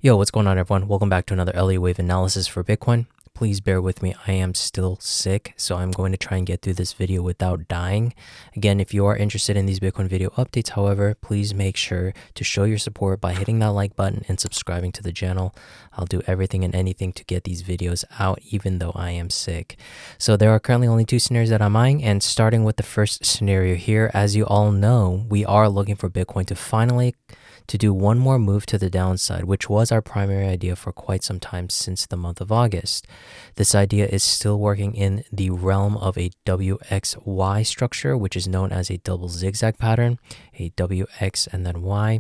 Yo, what's going on, everyone? Welcome back to another Elliott Wave analysis for Bitcoin. Please bear with me. I am still sick, so I'm going to try and get through this video without dying. Again, if you are interested in these Bitcoin video updates, however, please make sure to show your support by hitting that like button and subscribing to the channel. I'll do everything and anything to get these videos out, even though I am sick. So there are currently only two scenarios that I'm eyeing, and starting with the first scenario here, as you all know, we are looking for Bitcoin to finally do one more move to the downside, which was our primary idea for quite some time since the month of August. This idea is still working in the realm of a WXY structure, which is known as a double zigzag pattern, a WX and then Y.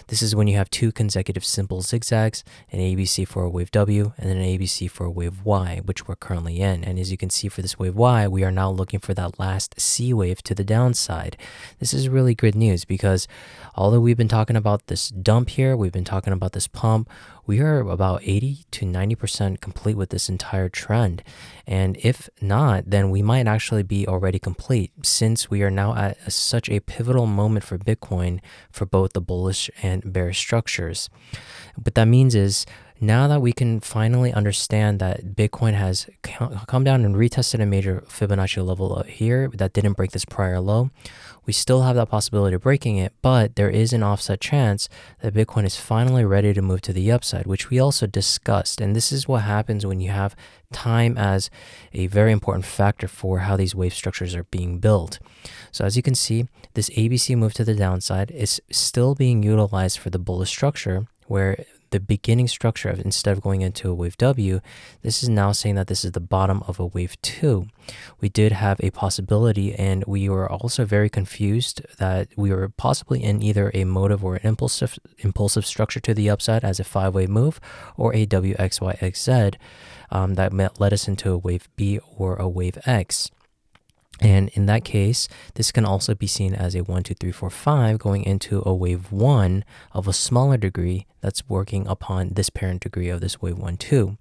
This is when you have two consecutive simple zigzags, an ABC for a wave W and then an ABC for a wave Y, which we're currently in. And as you can see for this wave Y, we are now looking for that last C wave to the downside. This is really good news because although we've been talking about this dump here, we've been talking about this pump, we are about 80 to 90% complete with this entire trend. And if not, then we might actually be already complete, since we are now at such a pivotal moment for Bitcoin for both the bullish and bearish structures. What that means is, now that we can finally understand that Bitcoin has come down and retested a major Fibonacci level here that didn't break this prior low, we still have that possibility of breaking it, but there is an offset chance that Bitcoin is finally ready to move to the upside, which we also discussed. And this is what happens when you have time as a very important factor for how these wave structures are being built. So as you can see, this ABC move to the downside is still being utilized for the bullish structure, where the beginning structure, instead of going into a wave W, this is now saying that this is the bottom of a wave 2. We did have a possibility, and we were also very confused that we were possibly in either a motive or an impulsive structure to the upside as a 5-wave move, or a WXYXZ that led us into a wave B or a wave X. And in that case, this can also be seen as a 1, 2, 3, 4, 5 going into a wave 1 of a smaller degree that's working upon this parent degree of this wave 1, 2.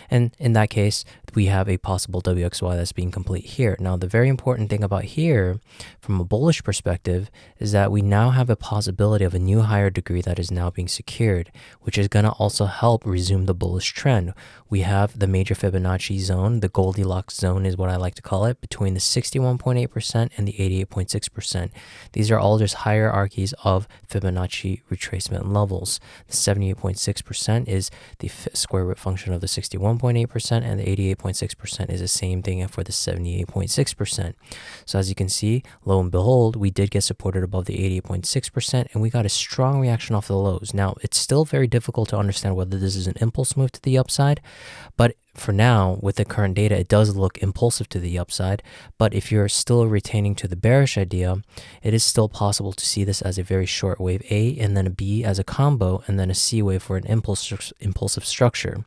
And in that case, we have a possible WXY that's being complete here. Now, the very important thing about here, from a bullish perspective, is that we now have a possibility of a new higher degree that is now being secured, which is going to also help resume the bullish trend. We have the major Fibonacci zone, the Goldilocks zone is what I like to call it, between the 61.8% and the 88.6%. These are all just hierarchies of Fibonacci retracement levels. The 78.6% is the square root function of the 61.8%, and the 88.6% is the same thing for the 78.6%. So as you can see, lo and behold, we did get supported above the 88.6%, and we got a strong reaction off the lows. Now, it's still very difficult to understand whether this is an impulse move to the upside, but for now, with the current data, it does look impulsive to the upside. But if you're still retaining to the bearish idea, it is still possible to see this as a very short wave A, and then a B as a combo, and then a C wave for an impulsive structure.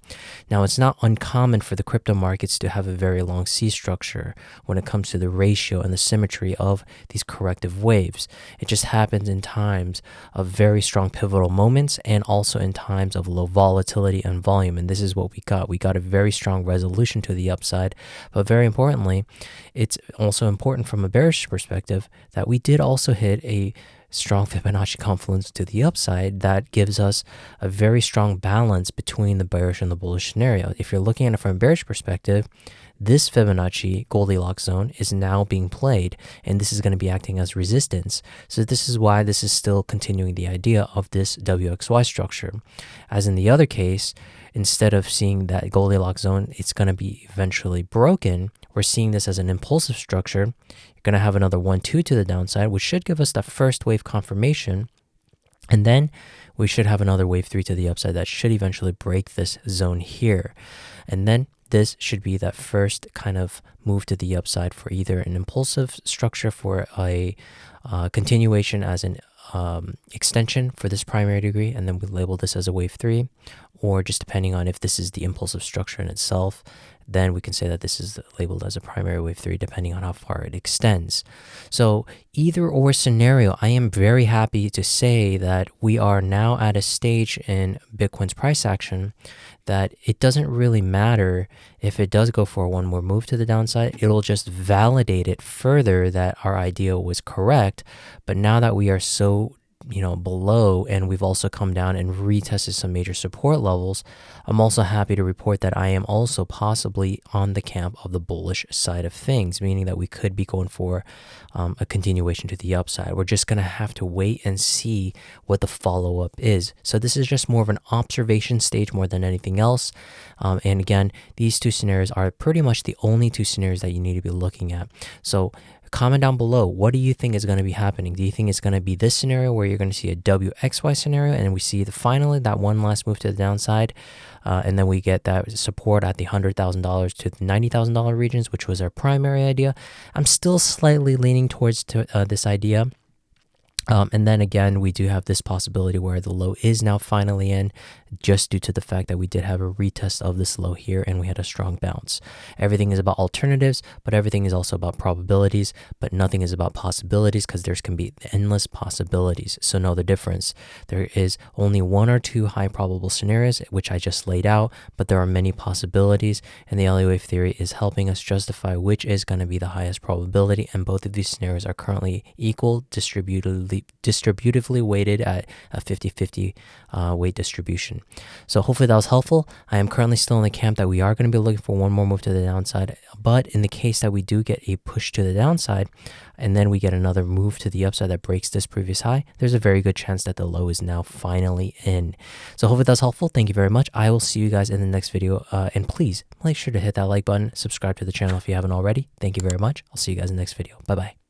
Now, it's not uncommon for the crypto markets to have a very long C structure when it comes to the ratio and the symmetry of these corrective waves. It just happens in times of very strong pivotal moments, and also in times of low volatility and volume. And this is what we got. We got a very strong resolution to the upside, but very importantly, it's also important from a bearish perspective that we did also hit a strong Fibonacci confluence to the upside that gives us a very strong balance between the bearish and the bullish scenario. If you're looking at it from a bearish perspective, this Fibonacci Goldilocks zone is now being played, and this is going to be acting as resistance. So this is why this is still continuing the idea of this WXY structure. As in the other case, instead of seeing that Goldilocks zone, it's going to be eventually broken. We're seeing this as an impulsive structure. You're going to have another 1, 2 to the downside, which should give us that first wave confirmation. And then we should have another wave 3 to the upside that should eventually break this zone here. And then this should be that first kind of move to the upside for either an impulsive structure for a continuation as an extension for this primary degree, and then we label this as a wave 3, or just depending on if this is the impulsive structure in itself, then we can say that this is labeled as a primary wave 3 depending on how far it extends. So either or scenario, I am very happy to say that we are now at a stage in Bitcoin's price action that it doesn't really matter if it does go for one more move to the downside. It'll just validate it further that our idea was correct. But now that we are so below, and we've also come down and retested some major support levels, I'm also happy to report that I am also possibly on the camp of the bullish side of things, meaning that we could be going for a continuation to the upside. We're just going to have to wait and see what the follow-up is. So this is just more of an observation stage more than anything else. And again, these two scenarios are pretty much the only two scenarios that you need to be looking at. So comment down below, what do you think is going to be happening? Do you think it's going to be this scenario where you're going to see a WXY scenario and we see finally that one last move to the downside, and then we get that support at the $100,000 to the $90,000 regions, which was our primary idea? I'm still slightly leaning towards this idea. And then again, we do have this possibility where the low is now finally in, just due to the fact that we did have a retest of this low here and we had a strong bounce. Everything is about alternatives, but everything is also about probabilities, but nothing is about possibilities, because there's can be endless possibilities. So know the difference. There is only one or two high probable scenarios, which I just laid out, but there are many possibilities, and the Elliott Wave theory is helping us justify which is going to be the highest probability, and both of these scenarios are currently equal, distributively weighted at a 50-50 weight distribution. So hopefully that was helpful. I am currently still in the camp that we are going to be looking for one more move to the downside, but in the case that we do get a push to the downside and then we get another move to the upside that breaks this previous high, there's a very good chance that the low is now finally in. So hopefully that's helpful. Thank you very much. I will see you guys in the next video, and please make sure to hit that like button, subscribe to the channel if you haven't already. Thank you very much. I'll see you guys in the next video. Bye bye.